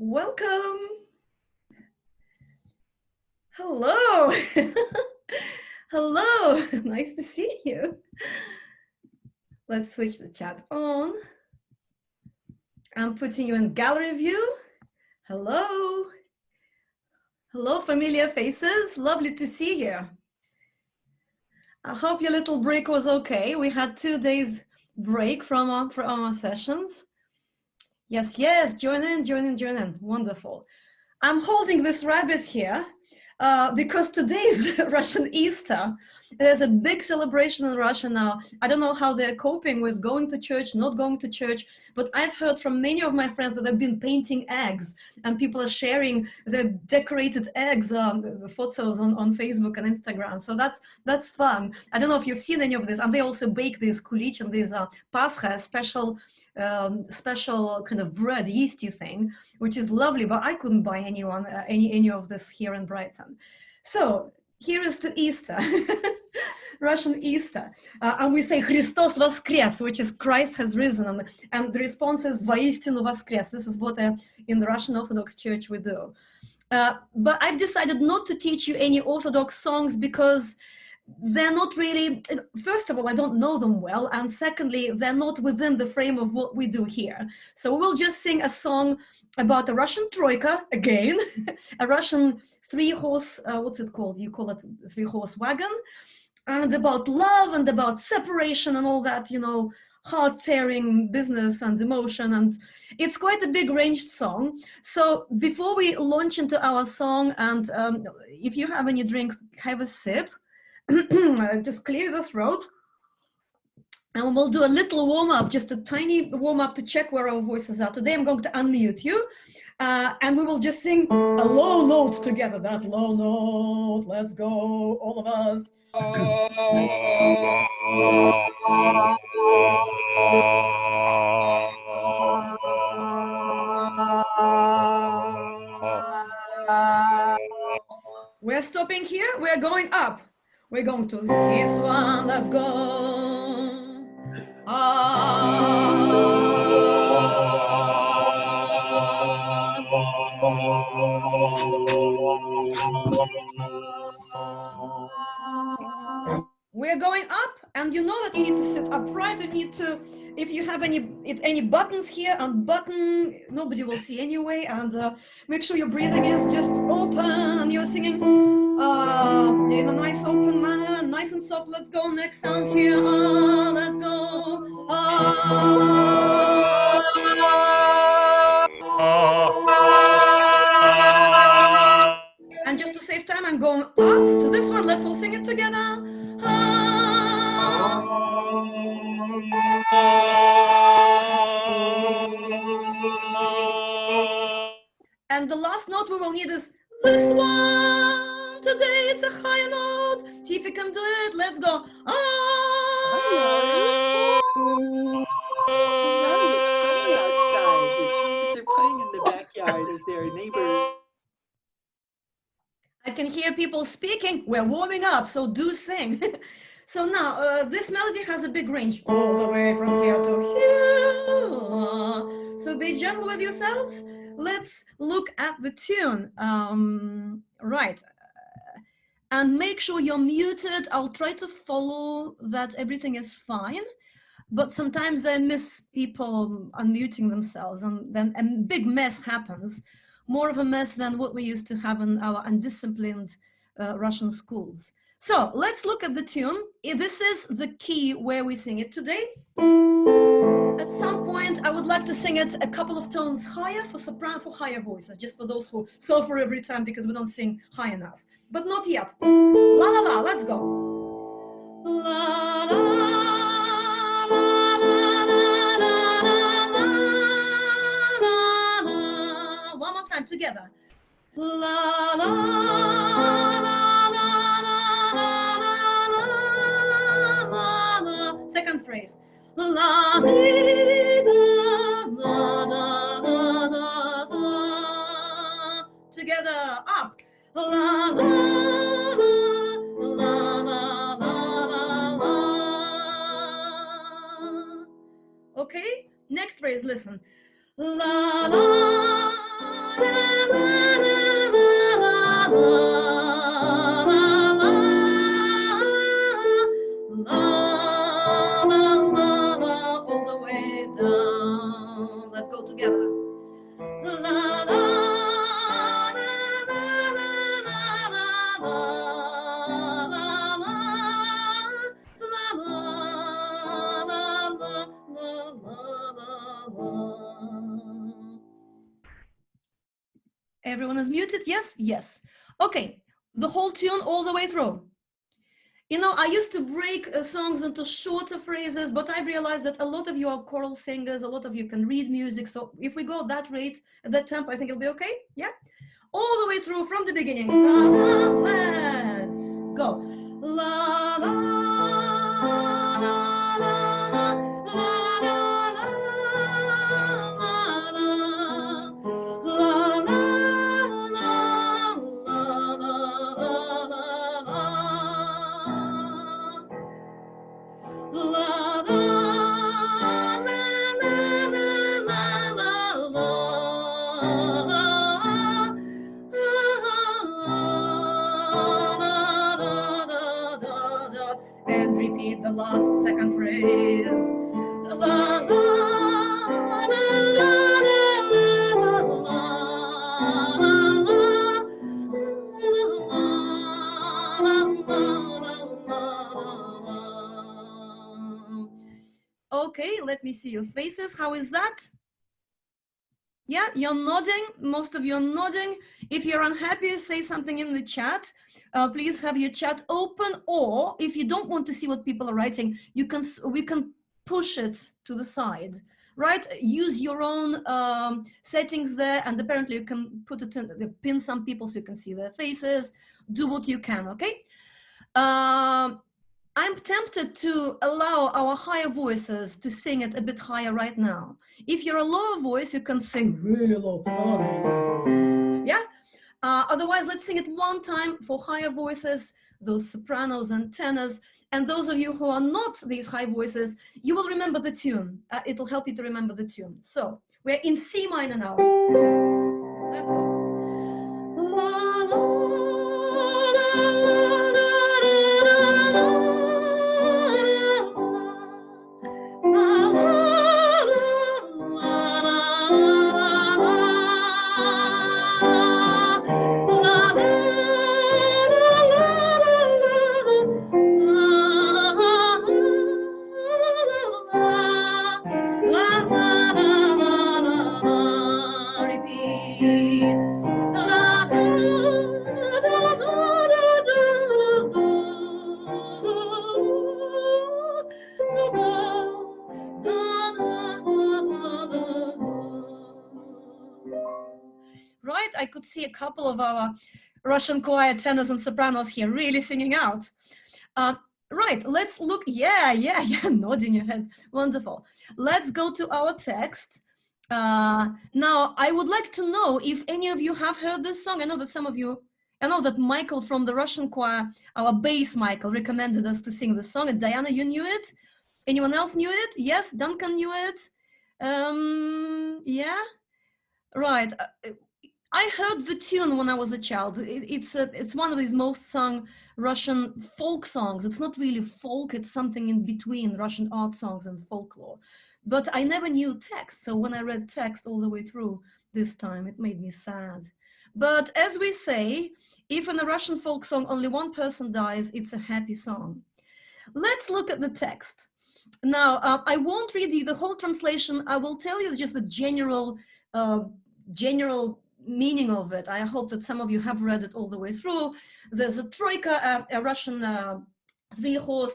Welcome. Hello. Hello. Nice to see you. Let's switch the chat on. I'm putting you in gallery view. Hello. Hello, familiar faces. Lovely to see you. I hope your little break was okay. We had 2 days break from our sessions. Yes, join in. Wonderful. I'm holding this rabbit here because today is Russian Easter. There's a big celebration in Russia now. I don't know how they're coping with going to church, not going to church, but I've heard from many of my friends that they've been painting eggs and people are sharing their decorated eggs photos on Facebook and Instagram. So that's fun. I don't know if you've seen any of this. And they also bake these kulich and these Paskha, special kind of bread, yeasty thing, which is lovely, but I couldn't buy any of this here in Brighton. So here is the Easter, Russian Easter, and we say Christos Воскрес, which is Christ has risen, and the response is Воистину воскрес. This is what in the Russian Orthodox Church we do. But I've decided not to teach you any Orthodox songs because they're not really, first of all, I don't know them well, and secondly, they're not within the frame of what we do here. So we'll just sing a song about a Russian TROIKA, again, a Russian three-horse, what's it called? You call it three-horse wagon, and about love and about separation and all that, you know, heart-tearing business and emotion, and it's quite a big ranged song. So before we launch into our song, and if you have any drinks, have a sip. Just clear the throat, and we'll do a little warm-up, just a tiny warm-up to check where our voices are. Today I'm going to unmute you, and we will just sing a low note together. That low note, let's go, all of us. We're stopping here, we're going up. We're going to this one, let's go. We're going up, and you know that you need to sit upright. You need to, if you have any buttons here, unbutton, nobody will see anyway, and make sure your breathing is just open and you're singing in a nice open manner, nice and soft. Let's go, next sound here, let's go. And just to save time, I'm going up to this one. Let's all sing it together. And the last note we will need is this one. Today it's a higher note. See if you can do it. Let's go. They're playing in the backyard of their neighbor. I can hear people speaking. We're warming up, so do sing. So now, this melody has a big range, all the way from here to here. So be gentle with yourselves. Let's look at the tune. Right. And make sure you're muted. I'll try to follow that everything is fine. But sometimes I miss people unmuting themselves, and then a big mess happens. More of a mess than what we used to have in our undisciplined Russian schools. So let's look at the tune. This is the key where we sing it today. At some point, I would like to sing it a couple of tones higher for soprano, for higher voices, just for those who suffer every time because we don't sing high enough. But not yet. La la la, let's go. La la la la. One more time together. La la la la. Second phrase. La la la la. Together up. La la la la la la. Okay. Next phrase. Listen. La la. Let's go together. La, la, la, la, everyone is muted? Yes? Yes. Okay, the whole tune all the way through. You know, I used to break songs into shorter phrases, but I realized that a lot of you are choral singers, a lot of you can read music. So if we go at that rate, at that tempo, I think it'll be okay. Yeah? All the way through from the beginning. Let's go. La, la, la, la, la, and repeat the last second phrase. La, la, la, la, okay, let me see your faces. How is that? Yeah, you're nodding. Most of you are nodding. If you're unhappy, say something in the chat. Please have your chat open, or if you don't want to see what people are writing, we can push it to the side, right? Use your own settings there, and apparently you can put it in, pin some people so you can see their faces. Do what you can, okay? I'm tempted to allow our higher voices to sing it a bit higher right now. If you're a lower voice, you can sing really low. Yeah? Otherwise, let's sing it one time for higher voices, those sopranos and tenors. And those of you who are not these high voices, you will remember the tune. It'll help you to remember the tune. So we're in C minor now. Let's go. La, la, la, la, la, right? I could see a couple of our Russian choir tenors and sopranos here really singing out. Right, let's look, yeah, nodding your heads, wonderful. Let's go to our text. Now, I would like to know if any of you have heard this song. I know that some of you, I know that Michael from the Russian choir, our bass Michael, recommended us to sing this song. And Diana, you knew it? Anyone else knew it? Yes, Duncan knew it? Yeah, right. I heard the tune when I was a child. It's one of these most sung Russian folk songs. It's not really folk, it's something in between Russian art songs and folklore. But I never knew text, so when I read text all the way through this time, it made me sad. But as we say, if in a Russian folk song only one person dies, it's a happy song. Let's look at the text. Now, I won't read you the whole translation. I will tell you just the general meaning of it. I hope that some of you have read it all the way through. There's a troika, a Russian three-horse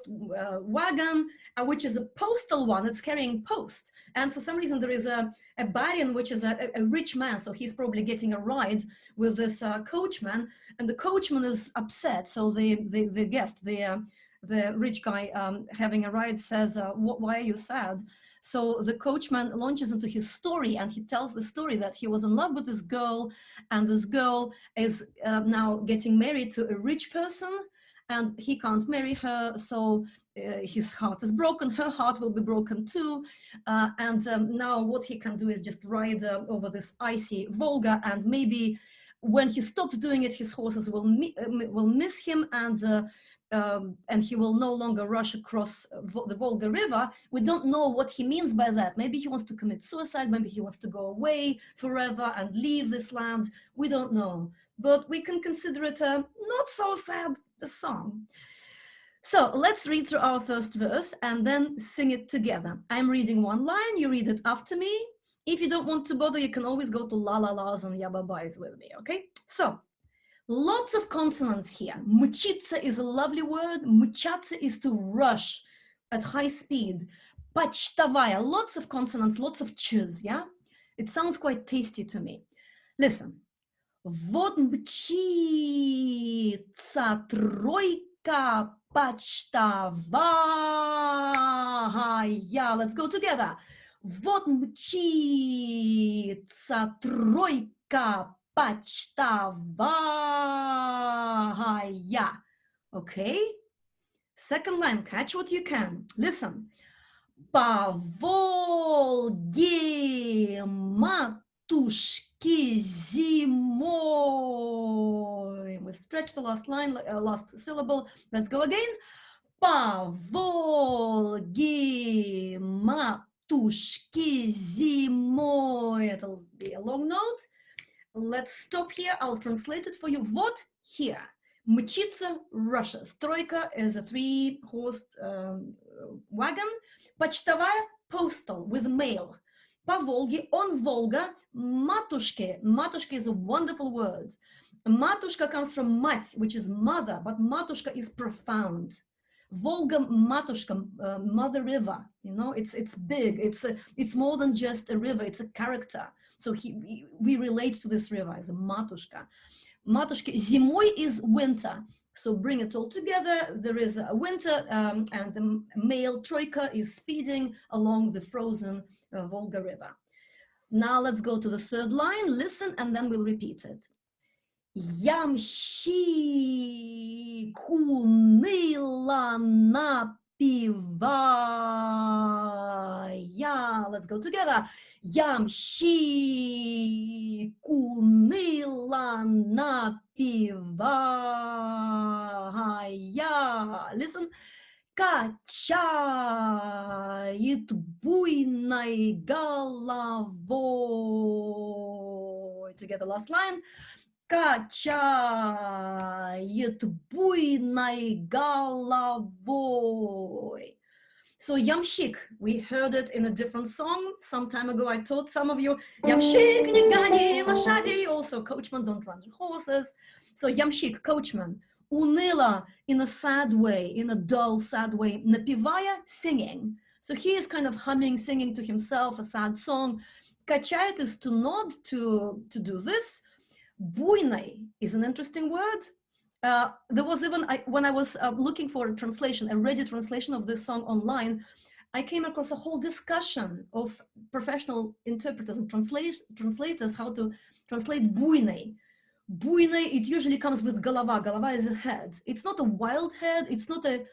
wagon, which is a postal one. It's carrying post. And for some reason, there is a barin, which is a rich man. So he's probably getting a ride with this coachman. And the coachman is upset. So the guest, the rich guy having a ride says, why are you sad? So the coachman launches into his story, and he tells the story that he was in love with this girl, and this girl is now getting married to a rich person, and he can't marry her, so his heart is broken, her heart will be broken too, and now what he can do is just ride over this icy Volga, and maybe when he stops doing it, his horses will miss him, and and he will no longer rush across the Volga River. We don't know what he means by that. Maybe he wants to commit suicide. Maybe he wants to go away forever and leave this land. We don't know. But we can consider it a not so sad song. So let's read through our first verse and then sing it together. I'm reading one line, you read it after me. If you don't want to bother, you can always go to la la la's and yababais with me, okay? So, lots of consonants here. Mchitsa is a lovely word. Mchatsa is to rush at high speed. Почтовая, lots of consonants, lots of ch's, yeah? It sounds quite tasty to me. Listen. Вот мчится тройка почтовая. Let's go together. Вот мчится тройка почтовая. Okay? Second line, catch what you can. Listen. По Волге матушки зимой. We stretch the last line, last syllable. Let's go again. По Волге матушки зимой. It'll be a long note. Let's stop here. I'll translate it for you. Вот here. Mchitsa, Russia. Troika is a 3-horse wagon. Почтовая, postal, with mail. По Волге, on Volga, матушке. Матушке is a wonderful word. Matushka comes from mat, which is mother, but matushka is profound. Volga Matushka, Mother River, you know, it's big. It's more than just a river. It's a character. So we relate to this river as a Matushka. Matushka, zimoi is winter. So bring it all together. There is a winter, and the male troika is speeding along the frozen Volga River. Now let's go to the third line. Listen, and then we'll repeat it. Ямщик уныло напевая. Let's go together. Ямщик уныло напевая. Listen. Качает буйной головой. Together, last line. Качает буйной головой. So ямщик, we heard it in a different song some time ago. I taught some of you, ямщик, не гони лошадей. Also, coachman, don't run horses. So ямщик, coachman. Уныло, in a sad way, in a dull, sad way. Напевая, singing. So he is kind of humming, singing to himself a sad song. Качает is to nod, to do this. Буйной is an interesting word. There was even, when I was looking for a translation, a ready translation of this song online, I came across a whole discussion of professional interpreters and translators how to translate буйной. Буйной, it usually comes with голова. Голова is a head. It's not a wild head. It's not a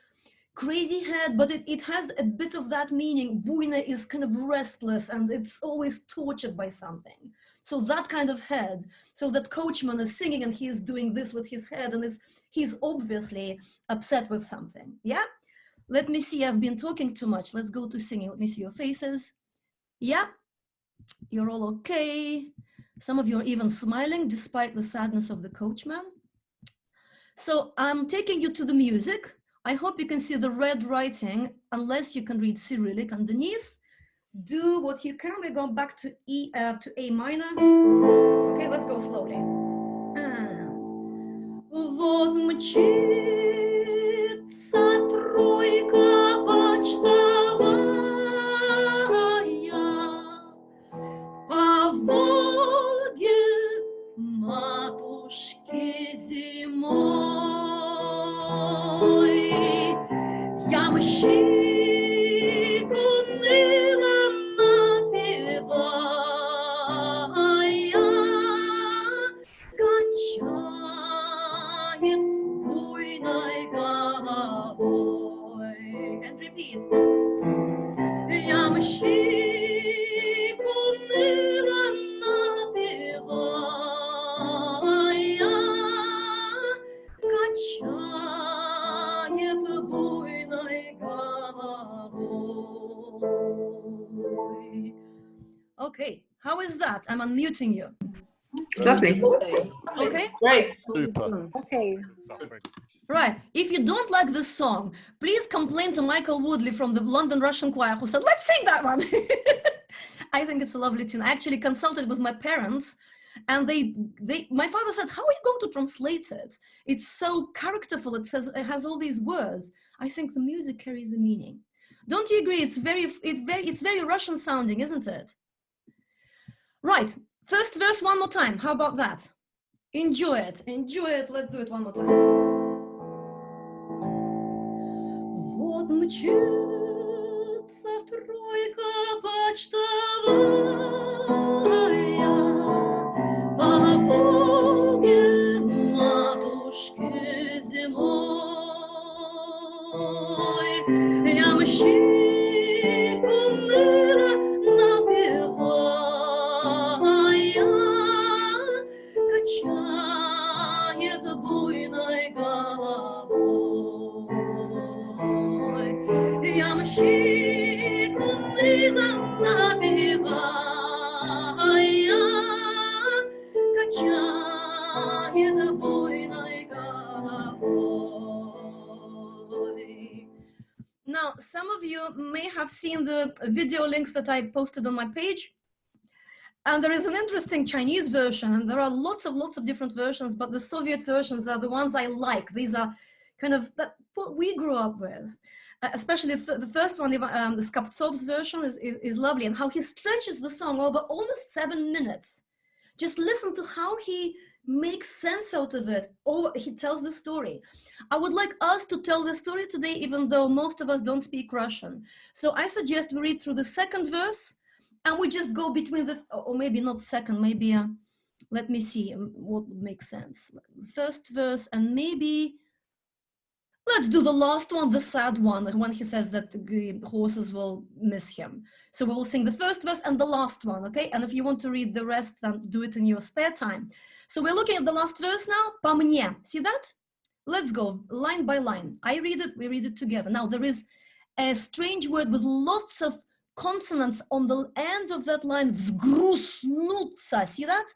crazy head, but it has a bit of that meaning. Буйной is kind of restless and it's always tortured by something. So that kind of head. So that coachman is singing and he is doing this with his head and he's obviously upset with something. Yeah? Let me see. I've been talking too much. Let's go to singing. Let me see your faces. Yeah? You're all okay. Some of you are even smiling despite the sadness of the coachman. So I'm taking you to the music. I hope you can see the red writing, unless you can read Cyrillic underneath. Do what you can. We go back to A minor. Okay, let's go slowly. And вот мчится тройка почтовая по Волге матушки зимой. Ямщик уныло напевая, качает буйной How is that? I'm unmuting you. Lovely. Okay. Great. Super. Okay. Right. If you don't like this song, please complain to Michael Woodley from the London Russian Choir, who said, let's sing that one. I think it's a lovely tune. I actually consulted with my parents, and my father said, how are you going to translate it? It's so characterful. It has all these words. I think the music carries the meaning. Don't you agree? It's very Russian sounding, isn't it? Right. First verse one more time. How about that? Enjoy it. Enjoy it. Let's do it one more time. Вот мчится тройка почтовая по Волге матушки зимой. Ямщик уныло напевая, качает буйной головой. Ямщик уныло напевая, качает буйной головой. Now, some of you may have seen the video links that I posted on my page. And there is an interesting Chinese version, and there are lots of different versions, but the Soviet versions are the ones I like. These are kind of what we grew up with. Especially the first one, the Skoptsov's version is lovely, and how he stretches the song over almost 7 minutes. Just listen to how he makes sense out of it. He tells the story. I would like us to tell the story today, even though most of us don't speak Russian. So I suggest we read through the second verse, and we just go between or maybe not second, maybe, let me see what would make sense. First verse, and maybe, let's do the last one, the sad one, when he says that the horses will miss him. So we will sing the first verse and the last one, okay? And if you want to read the rest, then do it in your spare time. So we're looking at the last verse now, по мне. See that? Let's go line by line. I read it, we read it together. Now there is a strange word with lots of consonants on the end of that line, vzgrusnutsa. See that?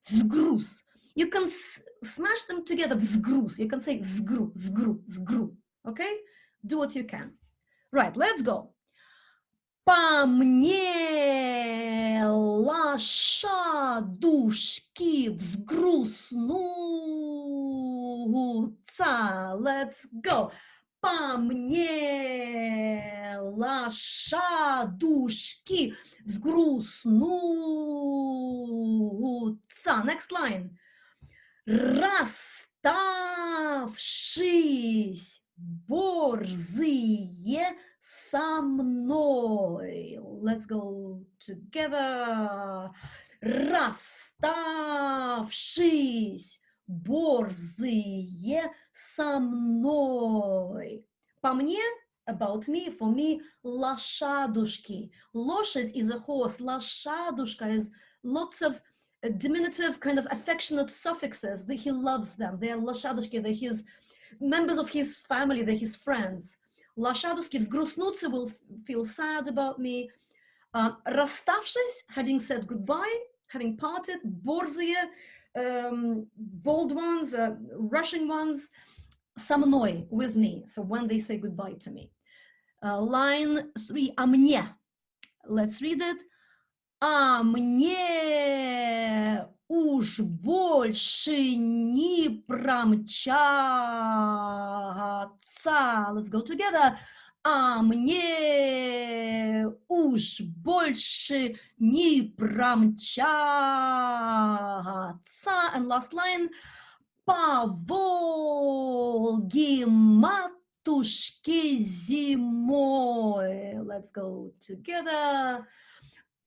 Vzgrus. You can smash them together, vzgrus. You can say zgru, zgru, zgru. Okay? Do what you can. Right, let's go. По мне лошадушки взгруснутся. Let's go. По мне лошадушки взгруснутся. Next line. Расставшись борзые со мной. Let's go together. Расставшись борзые со мной. По мне, about me, for me, лошадушки. Лошадь is a horse. Лошадушка is lots of diminutive kind of affectionate suffixes. He loves them. They are лошадушки. They're his members of his family. They're his friends. Лошадушки взгруснутся will feel sad about me. Расставшись, having said goodbye, having parted. Борзые, bold ones, rushing ones. Со мной, with me. So when they say goodbye to me. Line 3, а мне. Let's read it. А мне уж больше не промчаться. Let's go together. А мне уж больше не промчаться. And last line. По Волге матушки зимой. Let's go together.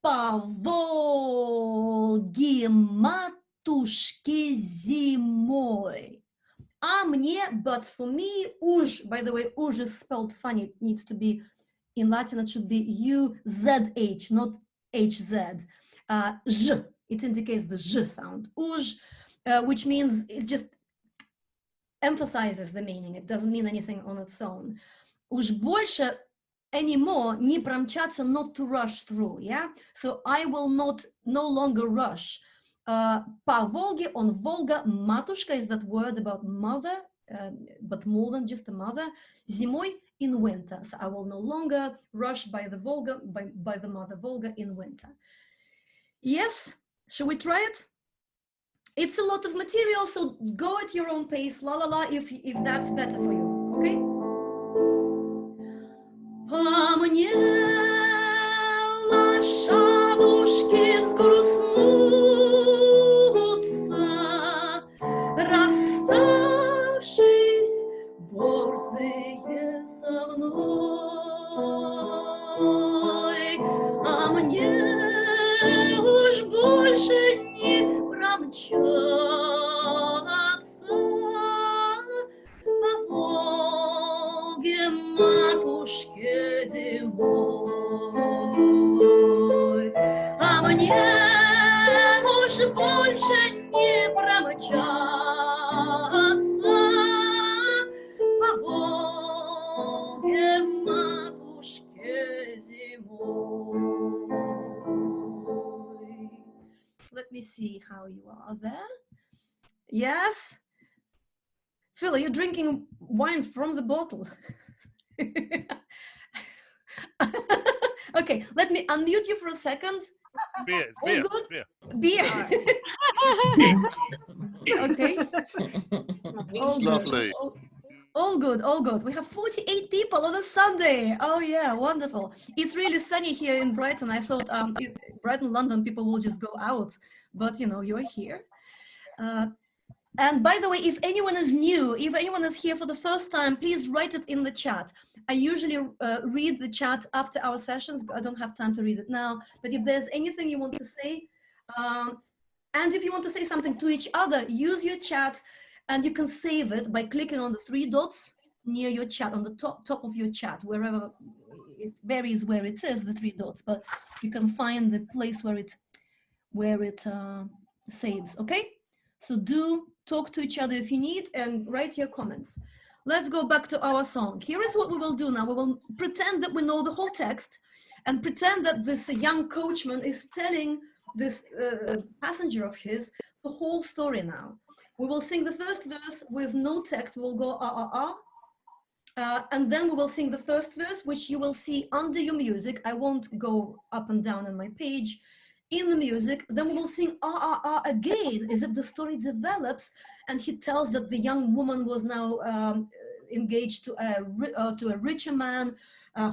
По Волге матушки зимой. А мне, but for me, уж, by the way, уж is spelled funny. It needs to be, in Latin, it should be U-Z-H, not H-Z. Zh, it indicates the zh sound. Уж, which means it just emphasizes the meaning. It doesn't mean anything on its own. Уж больше anymore, не промчаться, not to rush through, yeah? So I will no longer rush. По Волге, on Volga, матушка is that word about mother, but more than just a mother. Зимой, in winter. So I will no longer rush by the Volga, by the mother Volga in winter. Yes, shall we try it? It's a lot of material, so go at your own pace, la la la, if that's better for you, okay? По мне лошадушки взгрустнутся, расставшись борзые со мной, а мне уж больше не промчаться по Волге матушке зимой, а мне уж больше не промчаться по Волге матушке зимой. Let me see how you are there. Yes? Phil, are you drinking wine from the bottle? Okay, let me unmute you for a second. Beer, All beer, good? beer. Beer. Okay. It's lovely. All good, all good. We have 48 people on a Sunday. Oh yeah, wonderful. It's really sunny here in Brighton. I thought Brighton, London, people will just go out, but you know, you're here. And by the way, if anyone is new, if anyone is here for the first time, please write it in the chat. I usually read the chat after our sessions, but I don't have time to read it now. But if there's anything you want to say, and if you want to say something to each other, use your chat, and you can save it by clicking on the three dots near your chat, on the top of your chat, wherever it varies where it is, the three dots, but you can find the place where it saves, okay? So do talk to each other if you need and write your comments. Let's go back to our song. Here is what we will do now. We will pretend that we know the whole text and pretend that this young coachman is telling this passenger of his the whole story now. We will sing the first verse with no text. We'll go and then we will sing the first verse, which you will see under your music. I won't go up and down on my page. In the music, then we will sing again, as if the story develops, and he tells that the young woman was now engaged to a richer man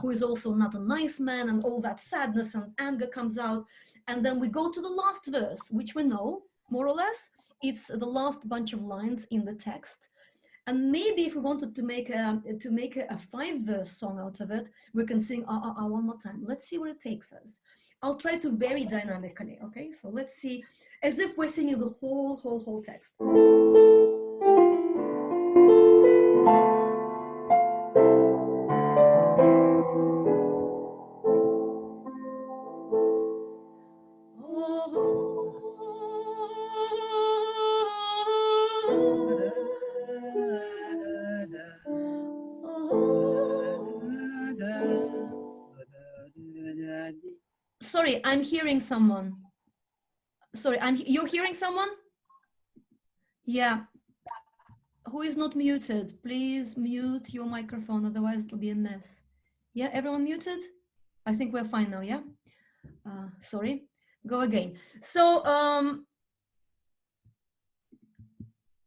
who is also not a nice man, and all that sadness and anger comes out. And then we go to the last verse, which we know more or less. It's the last bunch of lines in the text. And maybe if we wanted to make a 5-verse song out of it, we can sing one more time. Let's see where it takes us. I'll try to vary dynamically, okay? So let's see, as if we're singing the whole text. Sorry, I'm hearing someone. Sorry, you're hearing someone? Yeah. Who is not muted? Please mute your microphone, otherwise it'll be a mess. Yeah, everyone muted? I think we're fine now, yeah? Sorry, go again. So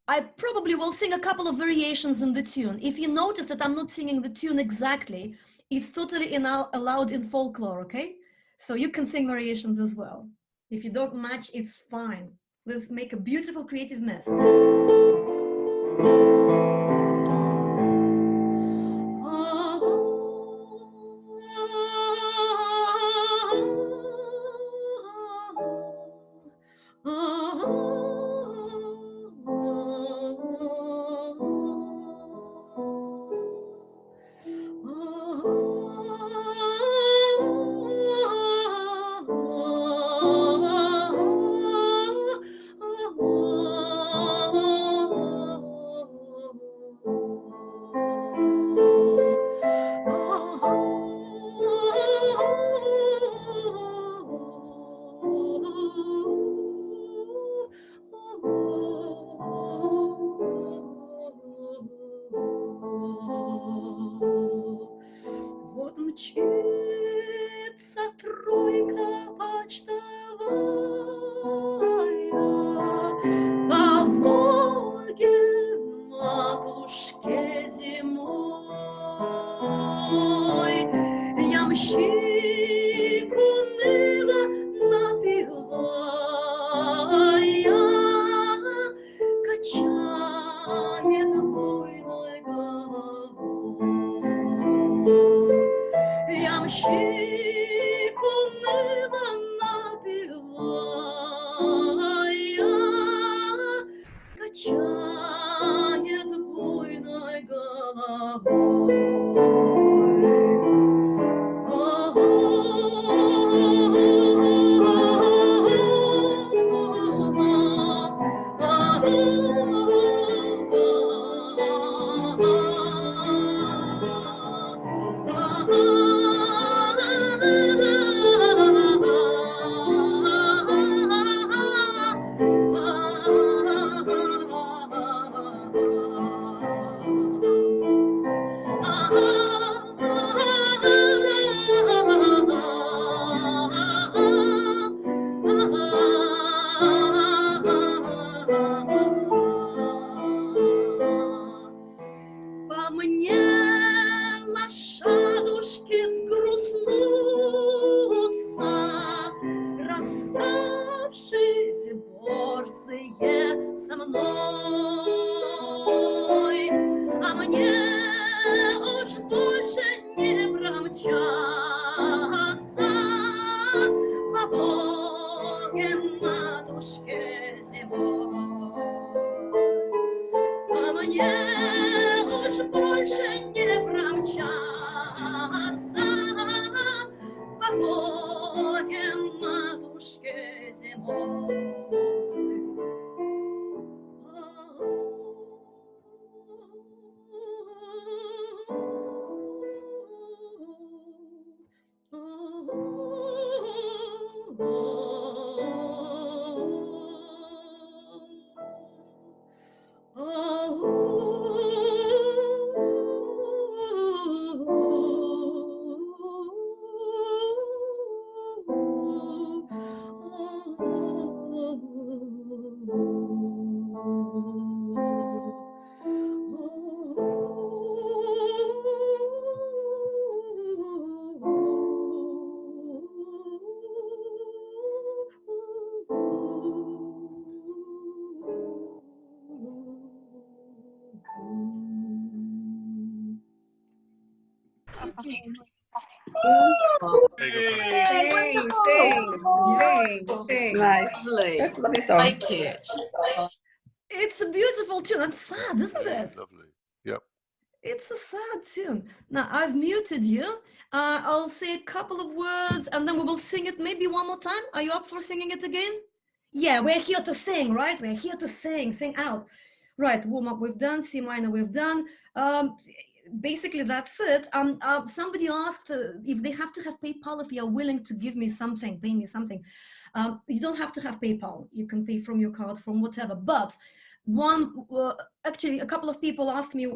I probably will sing a couple of variations in the tune. If you notice that I'm not singing the tune exactly, it's totally allowed in folklore, okay? So you can sing variations as well. If you don't match, it's fine. Let's make a beautiful creative mess. качает буйной головой. Ямщик уныло напевая, качает буйной головой. По мне лошадушки взгрустнутся, расставшись борзые со мной, а мне уж больше не промчаться по Волге матушке зимой. А мне уж больше не промчаться по Волге матушке зимой. There you go, Sing. Nice. Lovely. That's a lovely song. Like it. It's a beautiful tune. It's sad, isn't it? Lovely. Yep. It's a sad tune. Now, I've muted you. I'll say a couple of words and then we will sing it maybe one more time. Are you up for singing it again? Yeah, we're here to sing, right? We're here to sing out. Right, warm up we've done, C minor we've done. Basically, that's it. Somebody asked if they have to have PayPal, if you are willing to give me something, pay me something. You don't have to have PayPal. You can pay from your card, from whatever. But actually, a couple of people asked me,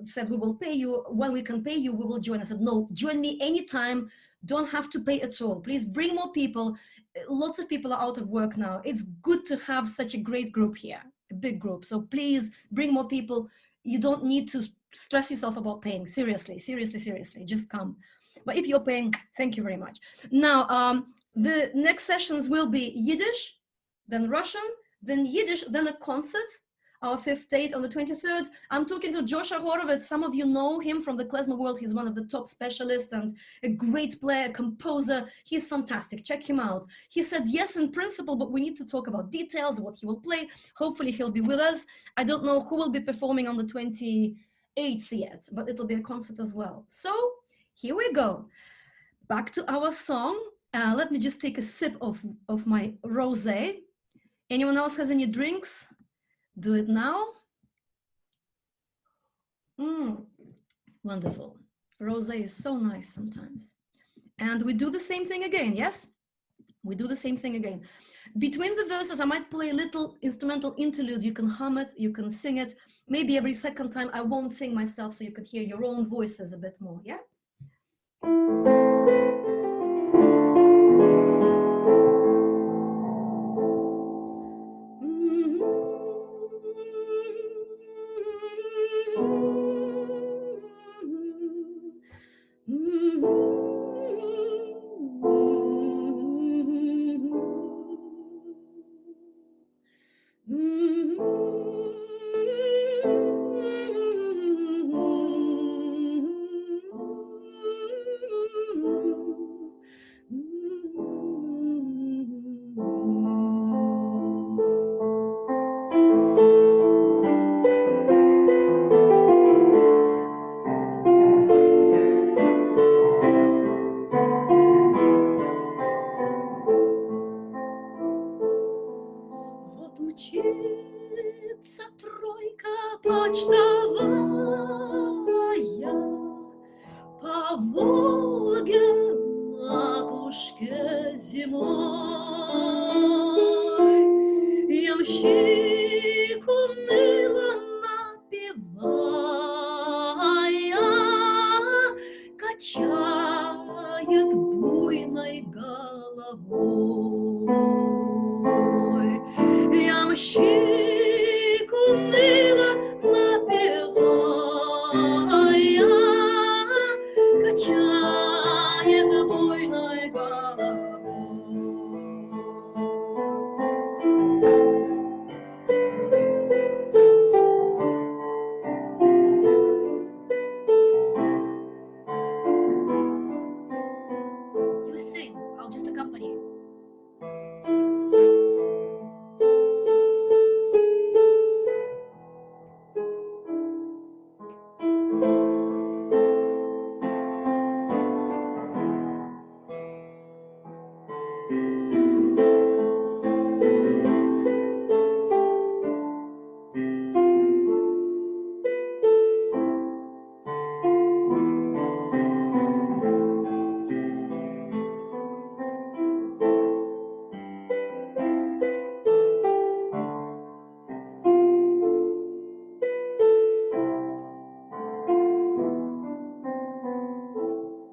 said, we will pay you. When we can pay you, we will join. I said, no, join me anytime. Don't have to pay at all. Please bring more people. Lots of people are out of work now. It's good to have such a great group here, a big group. So please bring more people. You don't need to stress yourself about paying. Seriously, just come. But if you're paying, thank you very much. Now, the next sessions will be Yiddish, then Russian, then Yiddish, then a concert. Our fifth date on the 23rd. I'm talking to Joshua Horowitz. Some of you know him from the klezmer world. He's one of the top specialists and a great player, composer. He's fantastic. Check him out. He said yes in principle, but we need to talk about details, what he will play. Hopefully he'll be with us. I don't know who will be performing on the 28th yet, but it'll be a concert as well. So here we go. Back to our song. Let me just take a sip of my rosé. Anyone else has any drinks? Do it now. Wonderful. Rosé is so nice sometimes. And we do the same thing again, yes? We do the same thing again. Between the verses, I might play a little instrumental interlude. You can hum it, you can sing it. Maybe every second time I won't sing myself so you can hear your own voices a bit more, yeah? мчится тройка почтовая по Волге матушке зимой. Ямщик уныло напевая качает буйной головой. Ямщик уныло напевая качает буйной головой. You sing, I'll just accompany you.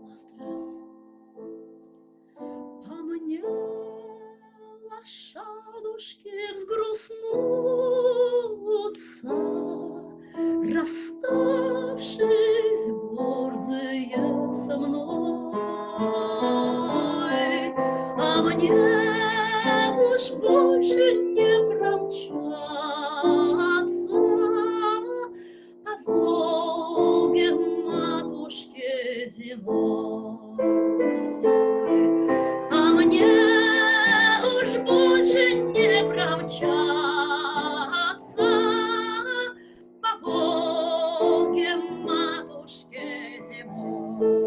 Last verse. По мне лошадушки взгрустнутся, расставшись борзые со мной, а мне уж больше не промчаться по Волге матушке зимой. А мне уж больше не промчаться по Волге матушке зимой.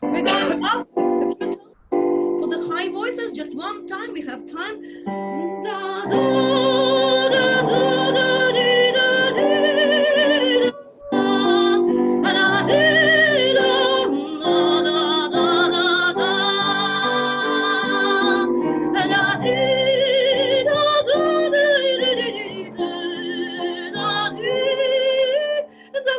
We're going up a few times for the high voices. Just one time, we have time. Da, da, da, da, da, dee, da, dee, da, da, dee, da, da, da, da, da, da, da, dee, da, da, dee, dee, dee, dee, da, dee, da, da, da.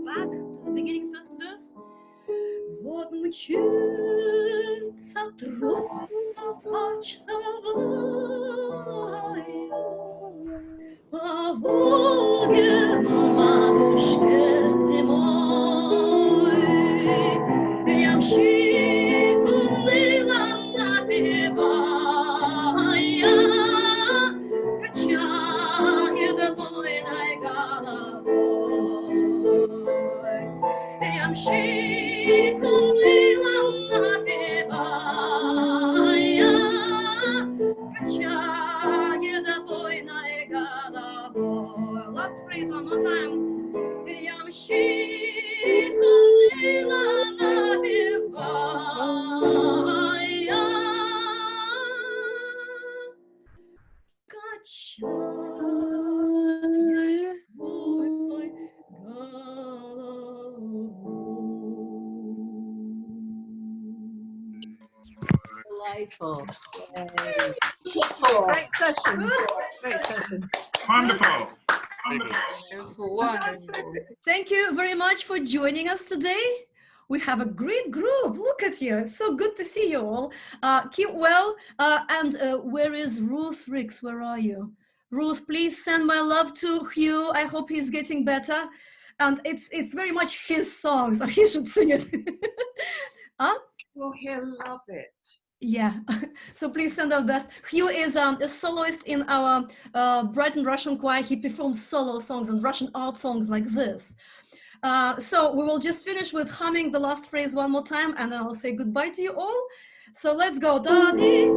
Back to the beginning, first verse. Вот мчится тройка почтовая по Волге матушке зимой. Ямщик уныло напевая качает буйной головой. Ямщик уныло напевая качает буйной головой. Last phrase one more time. Ямщик уныло напевая Delightful. Beautiful. Great session. Great session. Wonderful. Wonderful. Wonderful. Thank you very much for joining us today. We have a great group. Look at you. It's so good to see you all. Keep well. And where is Ruth Ricks? Where are you? Ruth, please send my love to Hugh. I hope he's getting better. And it's very much his song, so he should sing it. Huh? Oh, he'll love it. Yeah, so please send our best. Hugh is a soloist in our Brighton Russian choir. He performs solo songs and Russian art songs like this. So we will just finish with humming the last phrase one more time, and then I'll say goodbye to you all. So let's go. Da-dee,